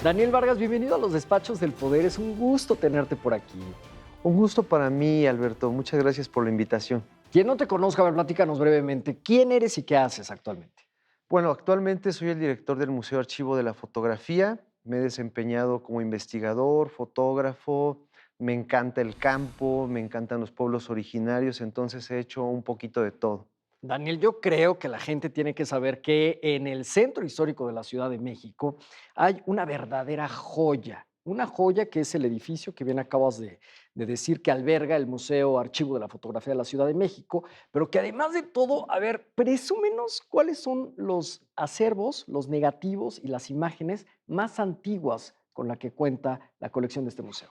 Daniel Vargas, bienvenido a los Despachos del Poder. Es un gusto tenerte por aquí. Un gusto para mí, Alberto. Muchas gracias por la invitación. Quien no te conozca, a ver, platícanos brevemente. ¿Quién eres y qué haces actualmente? Bueno, actualmente soy el director del Museo Archivo de la Fotografía. Me he desempeñado como investigador, fotógrafo. Me encanta el campo, me encantan los pueblos originarios, entonces he hecho un poquito de todo. Daniel, yo creo que la gente tiene que saber que en el centro histórico de la Ciudad de México hay una verdadera joya. Una joya que es el edificio que bien acabas de decir que alberga el Museo Archivo de la Fotografía de la Ciudad de México, pero que además de todo, a ver, presúmenos cuáles son los acervos, los negativos y las imágenes más antiguas con la que cuenta la colección de este museo.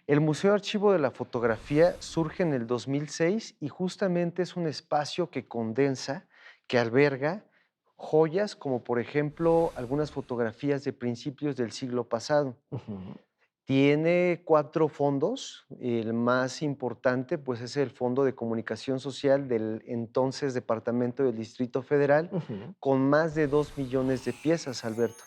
El Museo Archivo de la Fotografía surge en el 2006 y justamente es un espacio que condensa, que alberga joyas como por ejemplo algunas fotografías de principios del siglo pasado. Ujú, Tiene 4 fondos. El más importante, pues, es el Fondo de Comunicación Social del entonces Departamento del Distrito Federal, ujú. con más de 2 millones de piezas, Alberto.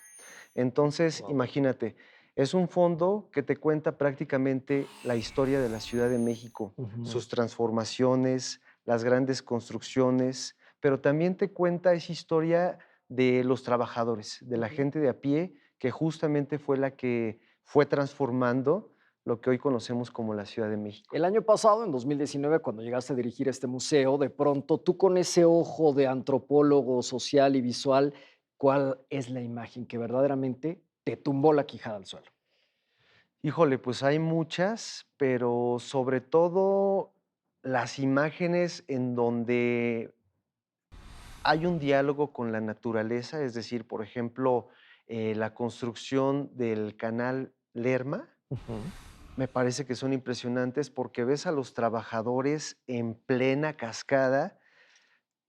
Entonces, Wow. imagínate, es un fondo que te cuenta prácticamente la historia de la Ciudad de México, Ujú. sus transformaciones, las grandes construcciones, pero también te cuenta esa historia de los trabajadores, de la Ujú. gente de a pie, que justamente fue la que fue transformando lo que hoy conocemos como la Ciudad de México. El año pasado, en 2019, cuando llegaste a dirigir este museo, de pronto tú con ese ojo de antropólogo social y visual, ¿cuál es la imagen que verdaderamente te tumbó la quijada al suelo? Híjole, pues hay muchas, pero sobre todo las imágenes en donde hay un diálogo con la naturaleza, es decir, por ejemplo, la construcción del canal Lerma, Ujú. me parece que son impresionantes porque ves a los trabajadores en plena cascada,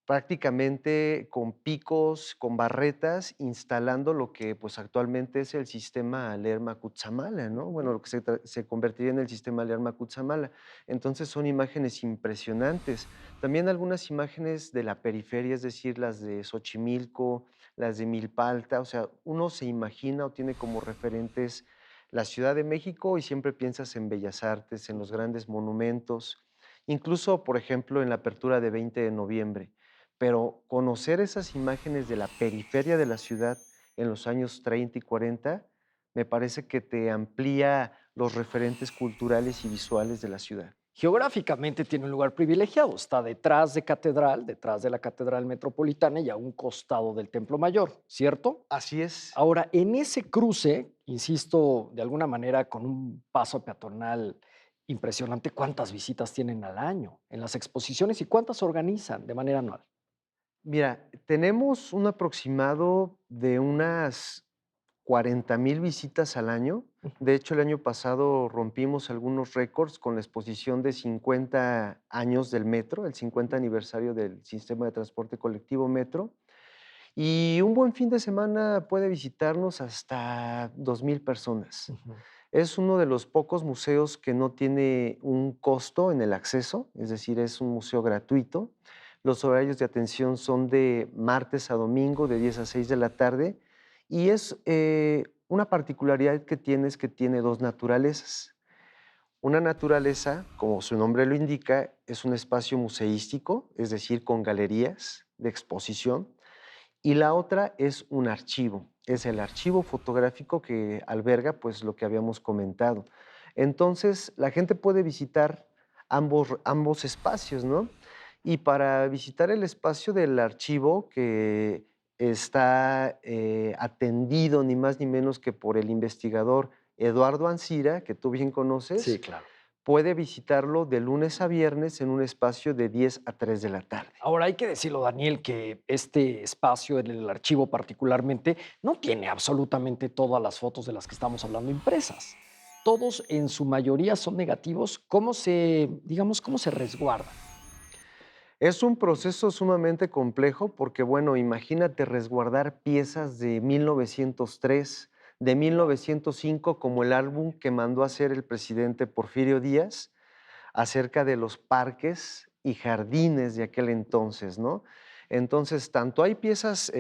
prácticamente con picos, con barretas, instalando lo que, pues, actualmente es el sistema Lerma-Cutzamala, ¿no? Bueno, lo que se convertiría en el sistema Lerma-Cutzamala. Entonces, son imágenes impresionantes. También algunas imágenes de la periferia, es decir, las de Xochimilco, las de Milpalta, o sea, uno se imagina o tiene como referentes la Ciudad de México y siempre piensas en Bellas Artes, en los grandes monumentos, incluso, por ejemplo, en la apertura de 20 de noviembre. Pero conocer esas imágenes de la periferia de la ciudad en los años 30 y 40, me parece que te amplía los referentes culturales y visuales de la ciudad. Geográficamente tiene un lugar privilegiado, está detrás de la Catedral Metropolitana y a un costado del Templo Mayor, ¿cierto? Así es. Ahora, en ese cruce, insisto, de alguna manera con un paso peatonal impresionante, ¿cuántas visitas tienen al año en las exposiciones y cuántas organizan de manera anual? Mira, tenemos un aproximado de unas 40,000 visitas al año. Ujú. De hecho, el año pasado rompimos algunos récords con la exposición de 50 años del metro, el 50 aniversario del sistema de transporte colectivo Metro. Y un buen fin de semana puede visitarnos hasta 2,000 personas. Ujú. Es uno de los pocos museos que no tiene un costo en el acceso, es decir, es un museo gratuito. Los horarios de atención son de martes a domingo, de 10 a 6 de la tarde, y es una particularidad que tiene es que tiene dos naturalezas. Una naturaleza, como su nombre lo indica, es un espacio museístico, es decir, con galerías de exposición, y la otra es un archivo, es el archivo fotográfico que alberga, pues, lo que habíamos comentado. Entonces, la gente puede visitar ambos espacios, ¿no? Y para visitar el espacio del archivo que está, atendido ni más ni menos que por el investigador Eduardo Ancira, que tú bien Sí, conoces, claro. puede visitarlo de lunes a viernes en un espacio de 10 a 3 de la tarde. Ahora hay que decirlo, Daniel, que este espacio en el archivo particularmente no tiene absolutamente todas las fotos de las que estamos hablando impresas. Todos en su mayoría son negativos. ¿Cómo se, digamos, cómo se resguardan? Es un proceso sumamente complejo porque, bueno, imagínate resguardar piezas de 1903, de Wow. 1905, como el álbum que mandó a hacer el presidente Porfirio Díaz acerca de los parques y jardines de aquel entonces, ¿no? Entonces, tanto hay piezas,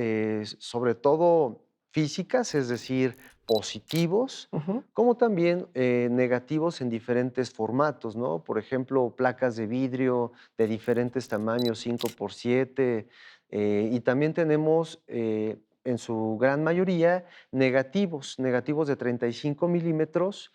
sobre todo físicas, es decir, positivos, Ujú. como también negativos en diferentes formatos, ¿no? Por ejemplo, placas de vidrio de diferentes tamaños, 5x7, y también tenemos en su gran mayoría negativos de 35 milímetros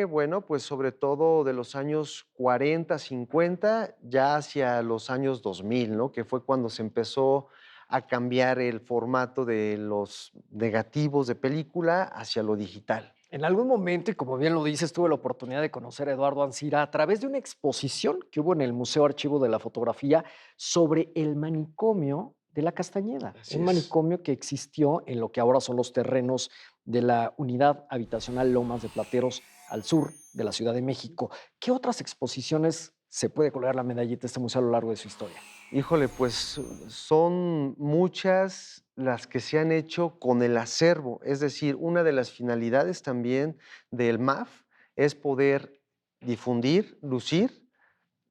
bueno, pues sobre todo de los años 40, 50, ya hacia los años 2000, ¿no? Que fue cuando se empezó a cambiar el formato de los negativos de película hacia lo digital. En algún momento, y como bien lo dices, tuve la oportunidad de conocer a Eduardo Ancira a través de una exposición que hubo en el Museo Archivo de la Fotografía sobre el manicomio de la Castañeda, Así un es. manicomio que existió en lo que ahora son los terrenos de la unidad habitacional Lomas de Plateros al sur de la Ciudad de México. ¿Qué otras exposiciones se puede colgar la medallita a este museo a lo largo de su historia? Híjole, pues son muchas las que se han hecho con el acervo, es decir, una de las finalidades también del MAF es poder difundir, lucir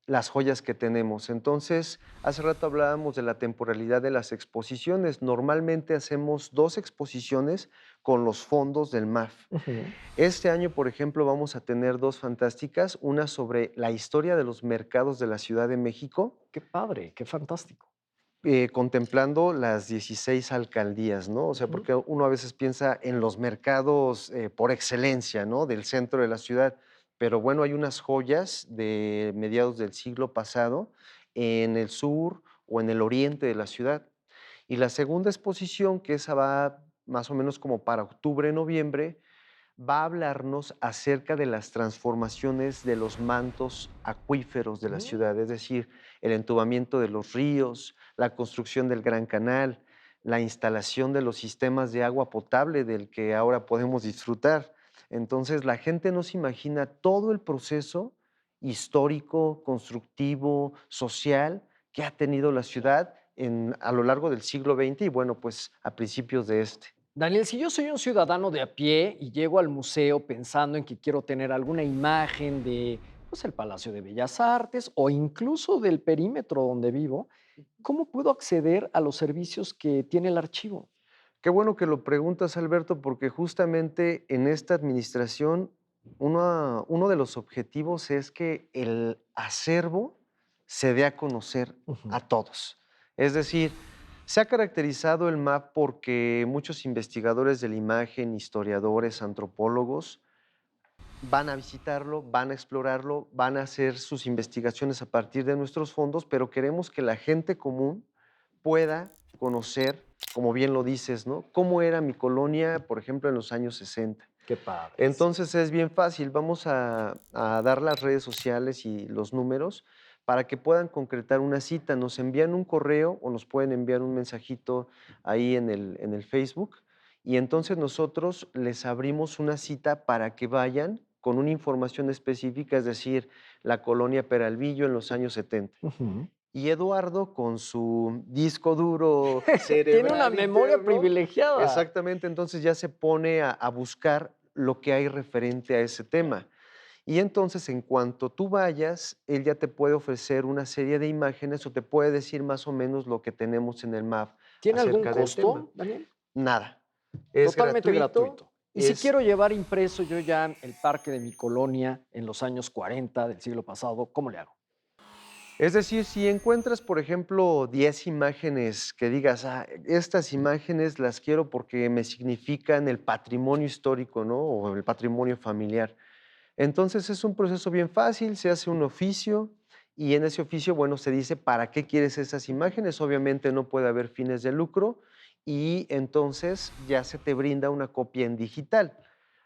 las joyas que tenemos. Entonces, hace rato hablábamos de la temporalidad de las exposiciones. Normalmente hacemos 2 exposiciones con los fondos del MAF. Ujú. Este año, por ejemplo, vamos a tener 2 fantásticas, una sobre la historia de los mercados de la Ciudad de México, Qué padre, qué fantástico. contemplando las 16 alcaldías, ¿no? O sea, Ujú. porque uno a veces piensa en los mercados, por excelencia, ¿no? Del centro de la ciudad, pero bueno, hay unas joyas de mediados del siglo pasado en el sur o en el oriente de la ciudad. Y la segunda exposición, que esa va más o menos como para octubre, noviembre, va a hablarnos acerca de las transformaciones de los mantos acuíferos de la Mm. ciudad, es decir, el entubamiento de los ríos, la construcción del Gran Canal, la instalación de los sistemas de agua potable del que ahora podemos disfrutar. Entonces, la gente no se imagina todo el proceso histórico, constructivo, social que ha tenido la ciudad a lo largo del siglo XX y bueno, pues a principios de este. Daniel, si yo soy un ciudadano de a pie y llego al museo pensando en que quiero tener alguna imagen de, pues, el Palacio de Bellas Artes o incluso del perímetro donde vivo, ¿cómo puedo acceder a los servicios que tiene el archivo? Qué bueno que lo preguntas, Alberto, porque justamente en esta administración uno de los objetivos es que el acervo se dé a conocer Ujú. a todos. Es decir, se ha caracterizado el MAP porque muchos investigadores de la imagen, historiadores, antropólogos, van a visitarlo, van a explorarlo, van a hacer sus investigaciones a partir de nuestros fondos, pero queremos que la gente común pueda conocer, como bien lo dices, ¿no? Cómo era mi colonia, por ejemplo, en los años 60. Qué padre, sí. Entonces es bien fácil, vamos a dar las redes sociales y los números para que puedan concretar una cita. Nos envían un correo o nos pueden enviar un mensajito ahí en el Facebook y entonces nosotros les abrimos una cita para que vayan con una información específica, es decir, la colonia Peralvillo en los años 70. Ujú. Y Eduardo, con su disco duro Tiene una cerebral memoria interno, privilegiada. exactamente, entonces ya se pone a buscar lo que hay referente a ese tema. Y entonces, en cuanto tú vayas, él ya te puede ofrecer una serie de imágenes o te puede decir más o menos lo que tenemos en el MAP ¿Tiene algún acerca del tema. costo, Daniel? Nada, es Totalmente gratuito, gratuito. Y si es quiero llevar impreso yo ya el parque de mi colonia en los años 40 del siglo pasado, ¿cómo le hago? Es decir, si encuentras, por ejemplo, 10 imágenes que digas: "Ah, estas imágenes las quiero porque me significan el patrimonio histórico", ¿no? O el patrimonio familiar. Entonces, es un proceso bien fácil, se hace un oficio y en ese oficio, bueno, se dice para qué quieres esas imágenes. Obviamente, no puede haber fines de lucro y entonces ya se te brinda una copia en digital.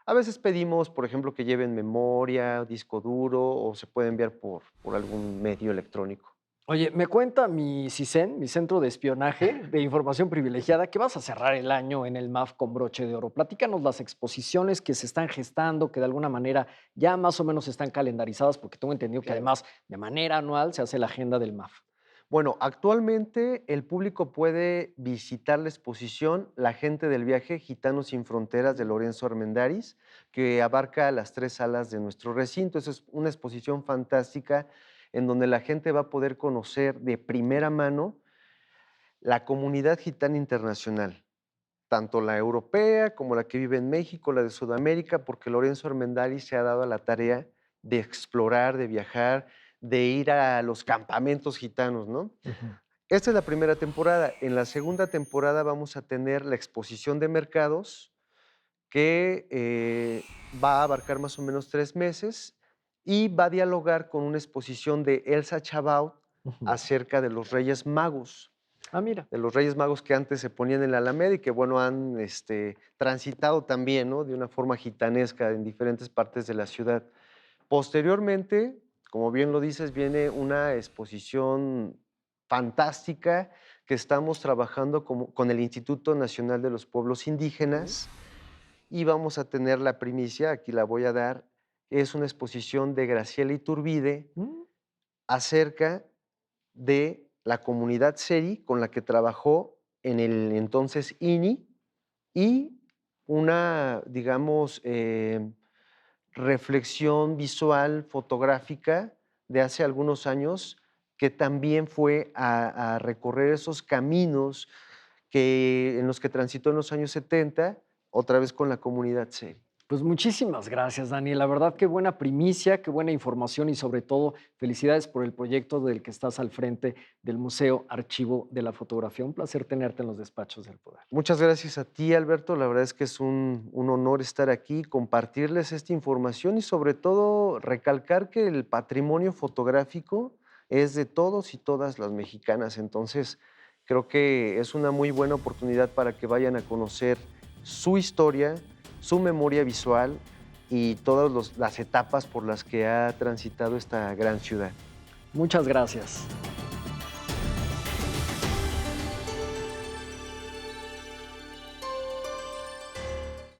A veces pedimos, por ejemplo, que lleven memoria, disco duro o se puede enviar por algún medio electrónico. Oye, me cuenta mi CISEN, mi centro de espionaje de información privilegiada, que vas a cerrar el año en el MAF con broche de oro. Platícanos las exposiciones que se están gestando, que de alguna manera ya más o menos están calendarizadas, porque tengo entendido que Claro. además de manera anual se hace la agenda del MAF. Bueno, actualmente el público puede visitar la exposición La gente del viaje Gitanos sin Fronteras de Lorenzo Armendáriz, que abarca las 3 salas de nuestro recinto. Esa es una exposición fantástica en donde la gente va a poder conocer de primera mano la comunidad gitana internacional. tanto la europea como la que vive en México, la de Sudamérica, porque Lorenzo Armendáriz se ha dado a la tarea de explorar, de viajar, de ir a los campamentos gitanos, ¿no? Ujú. Esta es la primera temporada. En la segunda temporada vamos a tener la exposición de mercados que va a abarcar más o menos 3 meses y va a dialogar con una exposición de Elsa Chabaud Ujú. acerca de los Reyes Magos, Ah, mira. que antes se ponían en la Alameda y que, bueno, han transitado también, ¿no? De una forma gitanesca en diferentes partes de la ciudad. Posteriormente, como bien lo dices, viene una exposición fantástica que estamos trabajando con el Instituto Nacional de los Pueblos Okey. Indígenas y vamos a tener la primicia, aquí la voy a dar, es una exposición de Graciela Iturbide Mm. acerca de la comunidad Seri con la que trabajó en el entonces INI y una, digamos, reflexión visual, fotográfica de hace algunos años que también fue a recorrer esos caminos en los que transitó en los años 70, otra vez con la comunidad Seri. Pues muchísimas gracias, Dani. La verdad, qué buena primicia, qué buena información y sobre todo felicidades por el proyecto del que estás al frente del Museo Archivo de la Fotografía. Un placer tenerte en los despachos del poder. Muchas gracias a ti, Alberto. La verdad es que es un honor estar aquí, compartirles esta información y sobre todo recalcar que el patrimonio fotográfico es de todos y todas las mexicanas. Entonces, creo que es una muy buena oportunidad para que vayan a conocer su historia, su memoria visual y todas las etapas por las que ha transitado esta gran ciudad. Muchas gracias.